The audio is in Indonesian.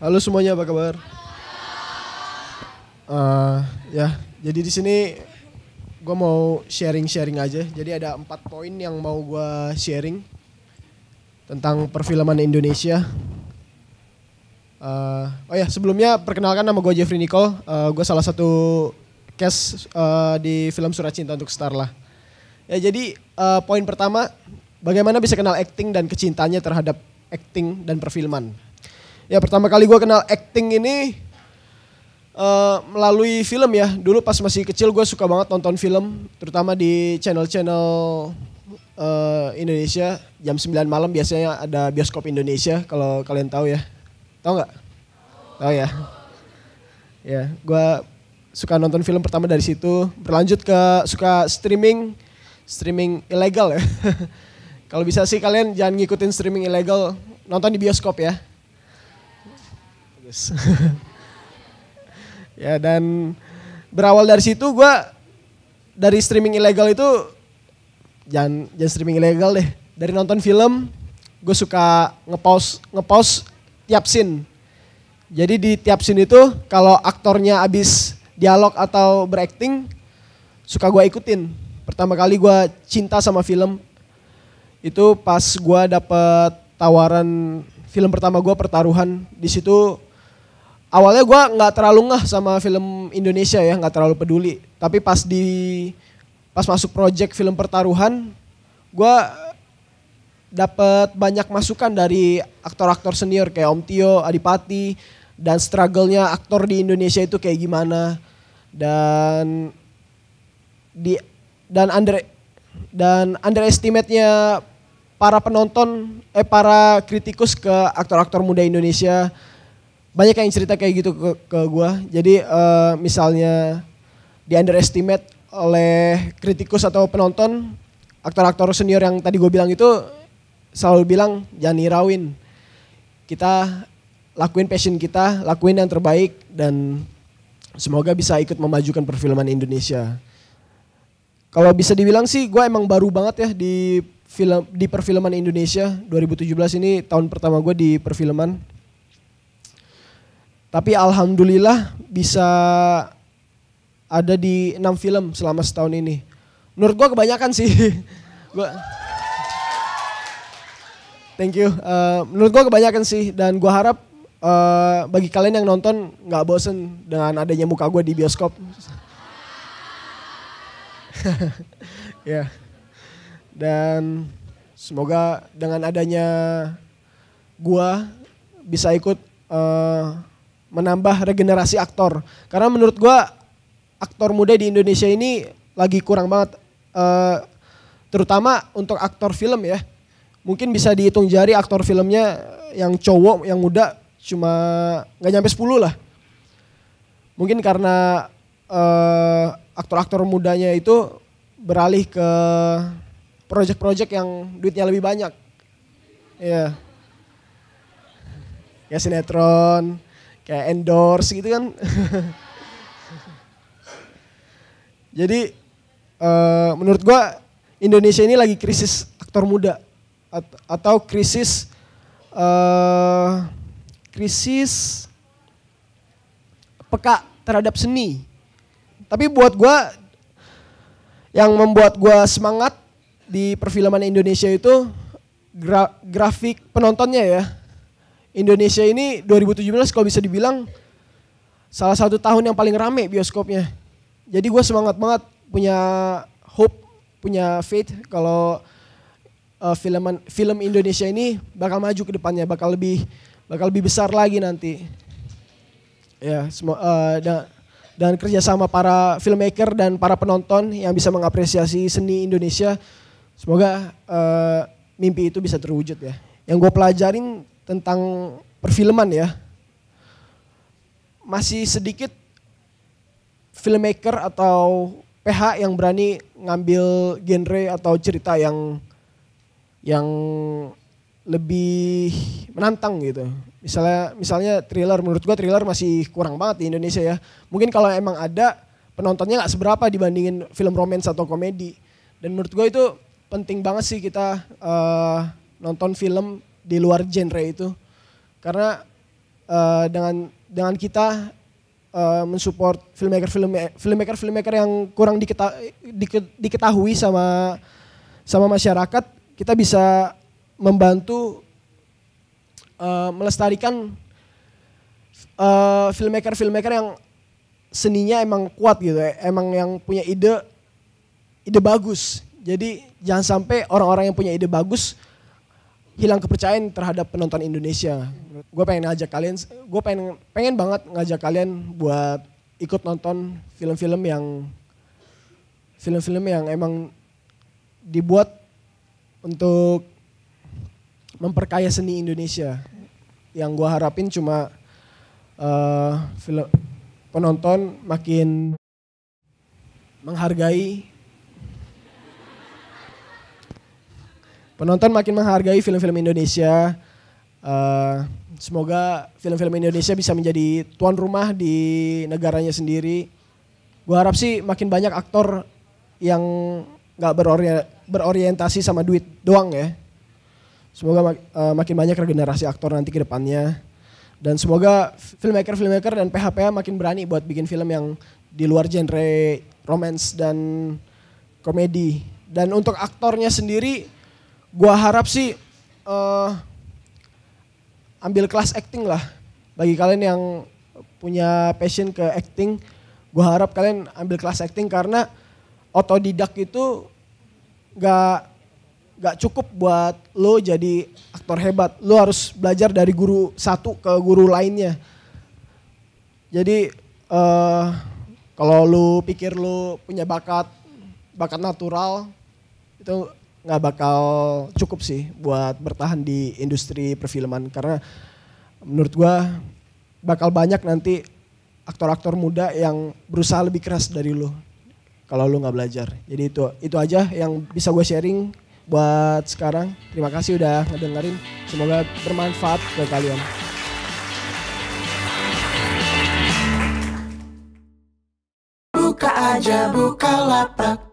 Halo semuanya, apa kabar? Eh, ya, jadi di sini gue mau sharing-sharing aja. Jadi ada 4 poin yang mau gue sharing tentang perfilman Indonesia. Oh ya, sebelumnya perkenalkan, nama gue Jeffrey Nicole. Gue salah satu cast di film Surat Cinta untuk Starlah. Ya, jadi poin pertama, bagaimana bisa kenal acting dan kecintanya terhadap acting dan perfilman. Ya, pertama kali gue kenal acting ini melalui film ya. Dulu pas masih kecil gue suka banget nonton film, terutama di channel-channel Indonesia. Jam 9 malam biasanya ada bioskop Indonesia, kalau kalian tahu ya. Tahu nggak? Tahu ya. Ya, gue suka nonton film pertama dari situ. Berlanjut ke suka streaming ilegal ya. Kalau bisa sih kalian jangan ngikutin streaming ilegal, nonton di bioskop ya. Bagus. Ya, dan berawal dari situ gue dari streaming ilegal itu jangan streaming ilegal deh. Dari nonton film gue suka nge-pause tiap scene. Jadi di tiap scene itu kalau aktornya abis dialog atau berakting suka gue ikutin. Pertama kali gue cinta sama film itu pas gue dapet tawaran film pertama gue, Pertaruhan. Di situ awalnya gue nggak terlalu ngeh sama film Indonesia ya, nggak terlalu peduli. Tapi pas masuk project film Pertaruhan, gue dapat banyak masukan dari aktor-aktor senior kayak Om Tio, Adipati, dan struggle-nya aktor di Indonesia itu kayak gimana. Dan underestimate-nya para penonton, para kritikus ke aktor-aktor muda Indonesia. Banyak yang cerita kayak gitu ke gue. Jadi misalnya di underestimate oleh kritikus atau penonton, aktor-aktor senior yang tadi gue bilang itu selalu bilang jangan hirauin. Kita lakuin passion kita, lakuin yang terbaik, dan semoga bisa ikut memajukan perfilman Indonesia. Kalau bisa dibilang sih gue emang baru banget ya di perfilman Indonesia. 2017 ini tahun pertama gue di perfilman. Tapi alhamdulillah bisa ada di 6 film selama setahun ini. Menurut gue kebanyakan sih. Thank you. Menurut gue kebanyakan sih, dan gue harap bagi kalian yang nonton nggak bosen dengan adanya muka gue di bioskop. Ya. Dan semoga dengan adanya gue bisa ikut menambah regenerasi aktor. Karena menurut gue aktor muda di Indonesia ini lagi kurang banget, terutama untuk aktor film ya. Mungkin bisa dihitung jari aktor filmnya yang cowok, yang muda cuma gak nyampe 10 lah. Mungkin karena aktor-aktor mudanya itu beralih ke project-project yang duitnya lebih banyak. Iya. Ya sinetron, kayak endorse gitu kan. Jadi menurut gua Indonesia ini lagi krisis aktor muda. Atau krisis peka terhadap seni. Tapi buat gue yang membuat gue semangat di perfilman Indonesia itu grafik penontonnya ya. Indonesia ini 2017 kalau bisa dibilang salah satu tahun yang paling rame bioskopnya. Jadi gue semangat banget, punya hope, punya faith kalau film Indonesia ini bakal maju ke depannya, bakal lebih besar lagi nanti. Ya, dan kerjasama para filmmaker dan para penonton yang bisa mengapresiasi seni Indonesia, semoga mimpi itu bisa terwujud ya. Yang gue pelajarin tentang perfilman ya, masih sedikit filmmaker atau PH yang berani ngambil genre atau cerita yang lebih menantang gitu. Misalnya thriller, menurut gua thriller masih kurang banget di Indonesia ya. Mungkin kalau emang ada, penontonnya gak seberapa dibandingin film romance atau komedi. Dan menurut gua itu penting banget sih kita nonton film di luar genre itu. Karena dengan kita mensupport filmmaker yang kurang diketahui sama masyarakat, kita bisa membantu melestarikan filmmaker yang seninya emang kuat gitu, emang yang punya ide bagus. Jadi jangan sampai orang-orang yang punya ide bagus hilang kepercayaan terhadap penonton Indonesia. Gue pengen ngajak kalian, pengen banget ngajak kalian buat ikut nonton film-film yang emang dibuat untuk memperkaya seni Indonesia. Yang gue harapin cuma penonton makin menghargai film-film Indonesia. Semoga film-film Indonesia bisa menjadi tuan rumah di negaranya sendiri. Gue harap sih makin banyak aktor yang gak berorientasi sama duit doang ya. Semoga makin banyak regenerasi aktor nanti ke depannya. Dan semoga filmmaker dan PH-PH makin berani buat bikin film yang di luar genre romance dan komedi. Dan untuk aktornya sendiri, gue harap sih ambil kelas acting lah. Bagi kalian yang punya passion ke acting, gue harap kalian ambil kelas acting karena otodidak itu gak cukup buat lo jadi aktor hebat. Lo harus belajar dari guru satu ke guru lainnya. Jadi kalau lo pikir lo punya bakat natural, itu nggak bakal cukup sih buat bertahan di industri perfilman, karena menurut gua bakal banyak nanti aktor-aktor muda yang berusaha lebih keras dari lo kalau lo nggak belajar. Jadi itu aja yang bisa gue sharing buat sekarang. Terima kasih udah ngedengerin, semoga bermanfaat ke kalian. Buka aja Bukalapak.